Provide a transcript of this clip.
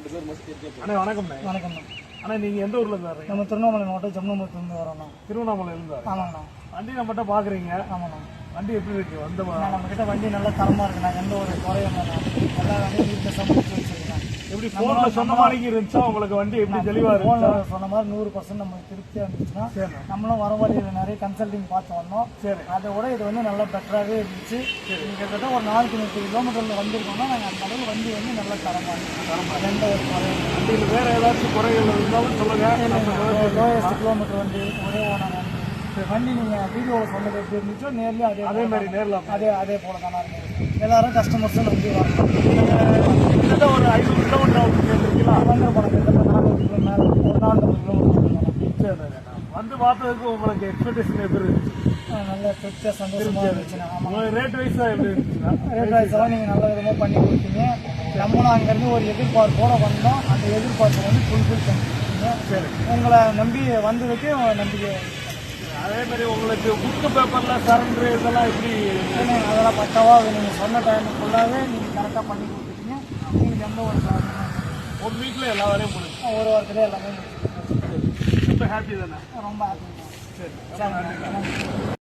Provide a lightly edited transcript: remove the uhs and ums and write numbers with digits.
அண்ணா வணக்கம். வணக்கம்ண்ணா. அண்ணா நீங்கள் எந்த ஊரில் இருந்து வர்றீங்க? நம்ம திருவண்ணாமலை மாவட்டம் ஜம்முமூர்லேருந்து வரோண்ணா. திருவண்ணாமலையிலேருந்து வரீங்க. ஆமாண்ணா. வண்டி நம்மகிட்ட பார்க்குறீங்க. ஆமாண்ணா. வண்டி எப்படி இருக்கு? நம்மக்கிட்ட வண்டி நல்லா தரமாக இருக்குண்ணா. எந்த ஒரு குறையும் இல்லைண்ணா. எல்லா வண்டியும் வீட்டில் சமைச்சு வச்சுருக்கேன். எப்படி ஃபோனில் சொன்ன மாதிரி இருந்துச்சா உங்களுக்கு? வண்டி எப்படி தெளிவாக இருக்கு? ஃபோனில் சொன்ன மாதிரி 100% நமக்கு திருப்தியாக இருந்துச்சுன்னா நம்மளும் வர வழியில் நிறைய கன்சல்டிங் பார்த்து வந்தோம். சரி. அதை விட இது வந்து நல்லா பெட்டராகவே இருந்துச்சு. கிட்டத்தட்ட ஒரு 430 கிலோமீட்டரில் வந்திருக்கோம்னா நாங்கள் அந்த அளவு வண்டி வந்து நல்லா தரமாக இருக்கு. எந்த ஒரு குறையும் வண்டியில் வேறு ஏதாச்சும் குறைகள் இருந்தாலும் சொல்லுங்கள். லோயஸ்ட் கிலோமீட்டர் வண்டி, ஒரே ஓனர் வண்டி. வண்டி நீங்கள் வீடியோவில் சொன்னது எப்படி இருந்துச்சோ நேரில் அதே மாதிரி நேரில் அதே போல தானே இருக்கு. எல்லாரும் கஸ்டமர்ஸும் நம்பி வரணும். கிட்டத்தட்ட ஒரு 500 கிலோமீட்டர் வந்துருக்கீங்களா? வந்து போன கிட்டத்தட்ட 400 கிலோ மேலே ஒரு 400 கிலோமீட்டர். சரி. வந்து பார்த்ததுக்கு உங்களுக்கு எக்ஸ்பெக்டேஷன் எப்படி இருந்துச்சு? நல்ல திருப்தியாக சந்தோஷமாக இருந்துச்சுண்ணா. ஆமாம். ரேட் வைஸாக எப்படி இருந்துச்சுன்னா? ரேட் வைஸெல்லாம் நீங்கள் நல்ல விதமாக பண்ணி கொடுத்தீங்க. நம்மளும் அங்கேருந்து ஒரு எதிர்பார்ப்போடு வந்தோம். அந்த எதிர்பார்ப்பை வந்து ஃபுல்ஃபில் பண்ணிருக்கீங்க. சரி. உங்களை நம்பி வந்ததுக்கு நம்பிக்கை. அதே மாதிரி உங்களுக்கு புக்கு பேப்பரில் சரண்டர் இதெல்லாம் எப்படி? அதெல்லாம் பக்காவாக நீங்கள் சொன்ன டைமுக்குள்ளாவே நீங்கள் கரெக்டாக பண்ணி கொடுத்துட்டீங்க. உங்களுக்கு எந்த ஒரு ப்ராப்ளமும் 1 வீக்கில் எல்லா வரையும் முடிச்சு ஒரு வாரத்திலே எல்லாமே ரொம்ப ஹாப்பி தானே? ரொம்ப ஹாப்பி. சரி.